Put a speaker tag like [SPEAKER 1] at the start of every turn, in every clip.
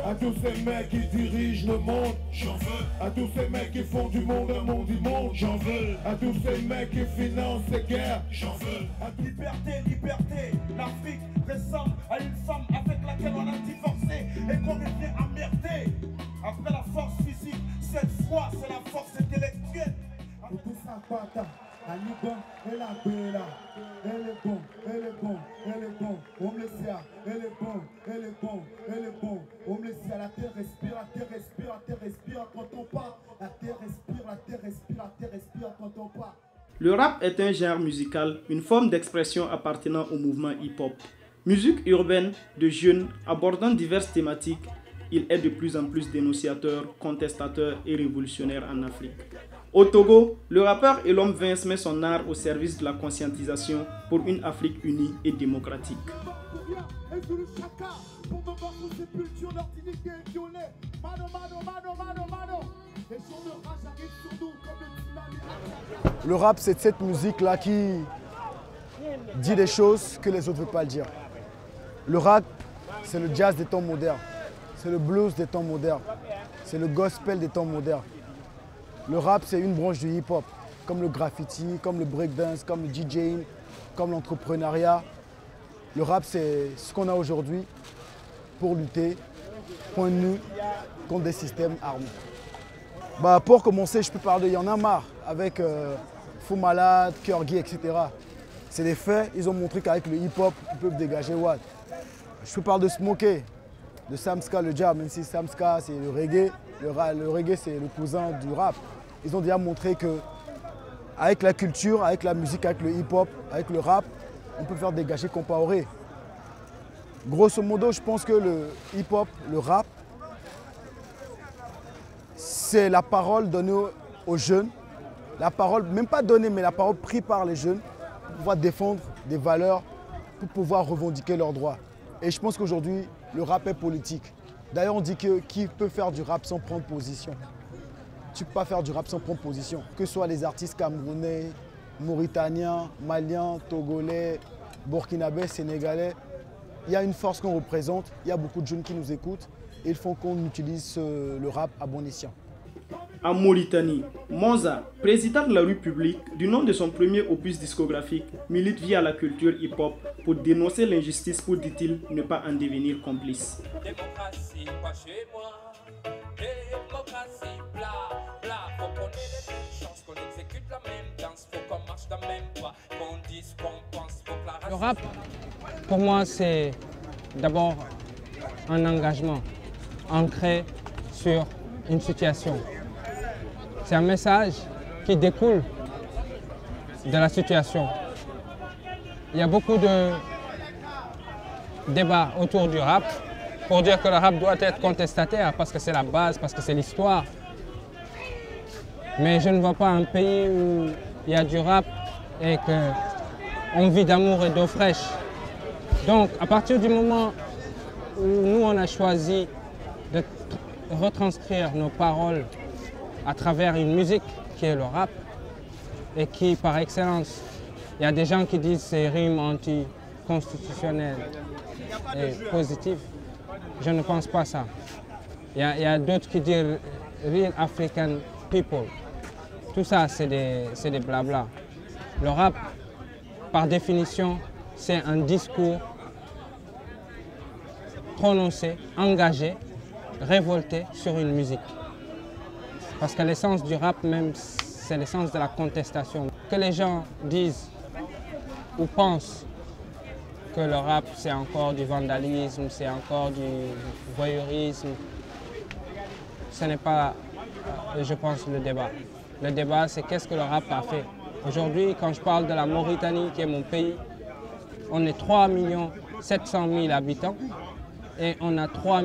[SPEAKER 1] À tous ces mecs qui dirigent le monde, j'en veux. À tous ces mecs qui font du monde un monde immonde, j'en veux. À tous ces mecs qui financent ces guerres, j'en veux.
[SPEAKER 2] Liberté, liberté, l'Afrique ressemble à une femme avec laquelle on a divorcé et qu'on revient à merder. Après la force physique, cette fois c'est la force intellectuelle. Elle est bon, elle est bon, elle est bon, on me laisse, elle est bon, elle est bon, elle est bon, on me laisse, la terre respire, la terre respire, la terre respire quand on part, la terre respire, la terre respire, la terre respire quand on part.
[SPEAKER 3] Le rap est un genre musical, une forme d'expression appartenant au mouvement hip-hop. Musique urbaine de jeunes abordant diverses thématiques, il est de plus en plus dénonciateur, contestateur et révolutionnaire en Afrique. Au Togo, le rappeur Elom Vince met son art au service de la conscientisation pour une Afrique unie et démocratique.
[SPEAKER 4] Le rap, c'est cette musique-là qui dit des choses que les autres ne veulent pas le dire. Le rap, c'est le jazz des temps modernes, c'est le blues des temps modernes, c'est le gospel des temps modernes. Le rap, c'est une branche du hip-hop, comme le graffiti, comme le breakdance, comme le DJing, comme l'entrepreneuriat. Le rap, c'est ce qu'on a aujourd'hui pour lutter, point de vue, contre des systèmes armés. Pour commencer, je peux parler de Y'en a marre avec Fou Malade, Kurgi, etc. C'est des faits, ils ont montré qu'avec le hip-hop, ils peuvent dégager Watt. Je peux parler de Smokey, de Samska le Jab, même si Samska c'est le reggae, le reggae c'est le cousin du rap. Ils ont déjà montré qu'avec la culture, avec la musique, avec le hip-hop, avec le rap, on peut faire dégager Compaoré. Grosso modo, je pense que le hip-hop, le rap, c'est la parole donnée aux jeunes. La parole, même pas donnée, mais la parole prise par les jeunes pour pouvoir défendre des valeurs, pour pouvoir revendiquer leurs droits. Et je pense qu'aujourd'hui, le rap est politique. D'ailleurs, on dit que qui peut faire du rap sans prendre position? Tu ne peux pas faire du rap sans prendre position. Que ce soit les artistes camerounais, mauritaniens, maliens, togolais, burkinabés, sénégalais, il y a une force qu'on représente, il y a beaucoup de jeunes qui nous écoutent et ils font qu'on utilise le rap à bon escient.
[SPEAKER 3] En Mauritanie, Monza, président de la République, du nom de son premier opus discographique, milite via la culture hip-hop pour dénoncer l'injustice pour, dit-il, ne pas en devenir complice.
[SPEAKER 5] Démocratie, pas chez moi. Démocratie, bla, bla. Faut qu'on ait les mêmes chances, qu'on exécute la même danse. Faut qu'on marche dans le même pas, qu'on dise, qu'on pense. Faut que la race...
[SPEAKER 6] Le rap, pour moi, c'est d'abord un engagement ancré sur une situation. C'est un message qui découle de la situation. Il y a beaucoup de débats autour du rap pour dire que le rap doit être contestataire parce que c'est la base, parce que c'est l'histoire. Mais je ne vois pas un pays où il y a du rap et qu'on vit d'amour et d'eau fraîche. Donc, à partir du moment où nous, on a choisi de retranscrire nos paroles à travers une musique qui est le rap et qui, par excellence, il y a des gens qui disent ces rimes anticonstitutionnelles et positives. Je ne pense pas ça. Il y a d'autres qui disent Real African People. Tout ça, c'est des blabla. Le rap, par définition, c'est un discours prononcé, engagé, révolté sur une musique. Parce que l'essence du rap même, c'est l'essence de la contestation. Que les gens disent ou pensent que le rap, c'est encore du vandalisme, c'est encore du voyeurisme, ce n'est pas, je pense, le débat. Le débat, c'est qu'est-ce que le rap a fait. Aujourd'hui, quand je parle de la Mauritanie, qui est mon pays, on est 3 700 000 habitants et on a 3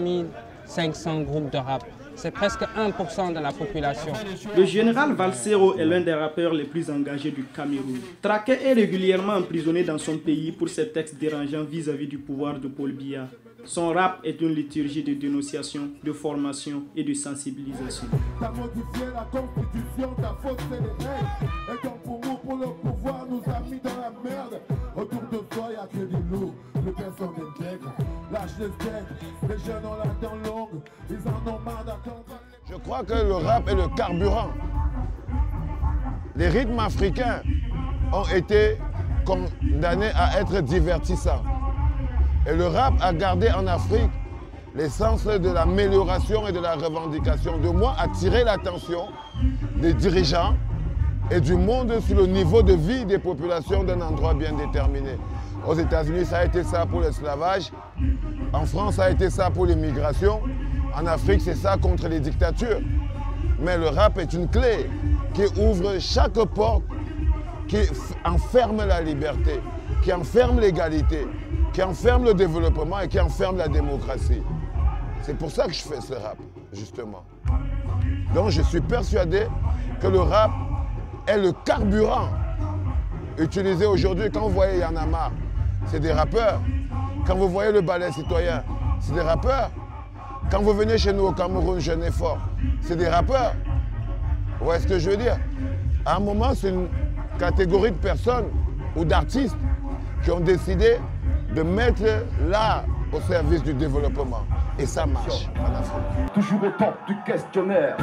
[SPEAKER 6] 500 groupes de rap. C'est presque 1% de la population.
[SPEAKER 3] Le général Valsero est l'un des rappeurs les plus engagés du Cameroun. Traqué et régulièrement emprisonné dans son pays pour ses textes dérangeants vis-à-vis du pouvoir de Paul Biya. Son rap est une liturgie de dénonciation, de formation et de sensibilisation.
[SPEAKER 2] T'as modifié la constitution, ta faute c'est les règles. Et donc pour nous, pour le
[SPEAKER 1] les têtes. Les jeunes ont la dent longue, ils en ont marre d'attendre.
[SPEAKER 7] Je crois que le rap est le carburant. Les rythmes africains ont été condamnés à être divertissants. Et le rap a gardé en Afrique l'essence de l'amélioration et de la revendication, de moins attirer l'attention des dirigeants et du monde sur le niveau de vie des populations d'un endroit bien déterminé. Aux États-Unis, ça a été ça pour l'esclavage. En France, ça a été ça pour l'immigration. En Afrique, c'est ça contre les dictatures. Mais le rap est une clé qui ouvre chaque porte, qui enferme la liberté, qui enferme l'égalité, qui enferme le développement et qui enferme la démocratie. C'est pour ça que je fais ce rap, justement. Donc je suis persuadé que le rap est le carburant utilisé aujourd'hui. Quand vous voyez Y'en a marre, c'est des rappeurs. Quand vous voyez le ballet citoyen, c'est des rappeurs. Quand vous venez chez nous au Cameroun, Jeune et Fort, c'est des rappeurs. Vous voyez ce que je veux dire? À un moment, c'est une catégorie de personnes ou d'artistes qui ont décidé de mettre l'art au service du développement. Et ça marche en Afrique.
[SPEAKER 8] Toujours au top du questionnaire.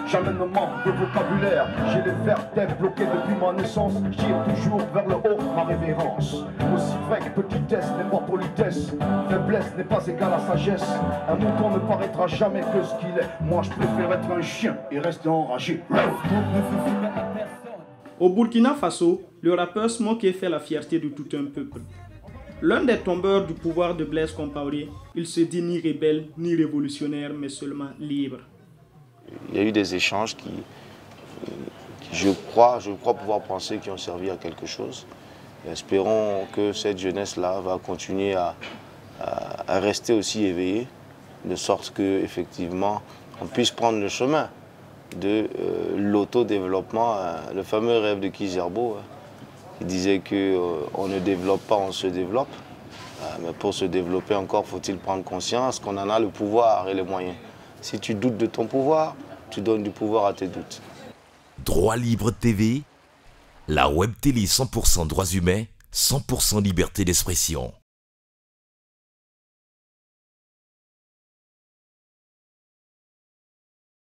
[SPEAKER 8] Jamais ne manque de vocabulaire. J'ai les vertèbres bloquées depuis ma naissance. Je tire toujours vers le haut ma révérence. Aussi vrai que petitesse n'est pas politesse. Faiblesse n'est pas égale à sagesse. Un mouton ne paraîtra jamais que ce qu'il est. Moi je préfère être un chien et rester enragé.
[SPEAKER 3] Au Burkina Faso, le rappeur Smokey fait la fierté de tout un peuple. L'un des tombeurs du pouvoir de Blaise Compaoré, il se dit ni rebelle ni révolutionnaire, mais seulement libre.
[SPEAKER 9] Il y a eu des échanges qui je crois pouvoir penser, qui ont servi à quelque chose. Et espérons que cette jeunesse-là va continuer à rester aussi éveillée, de sorte qu'effectivement, on puisse prendre le chemin de l'autodéveloppement, le fameux rêve de Kizerbo. Il disait qu'on ne développe pas, on se développe. Mais pour se développer encore, faut-il prendre conscience qu'on en a le pouvoir et les moyens. Si tu doutes de ton pouvoir, tu donnes du pouvoir à tes doutes.
[SPEAKER 10] Droit Libre TV, la web télé 100% droits humains, 100% liberté d'expression.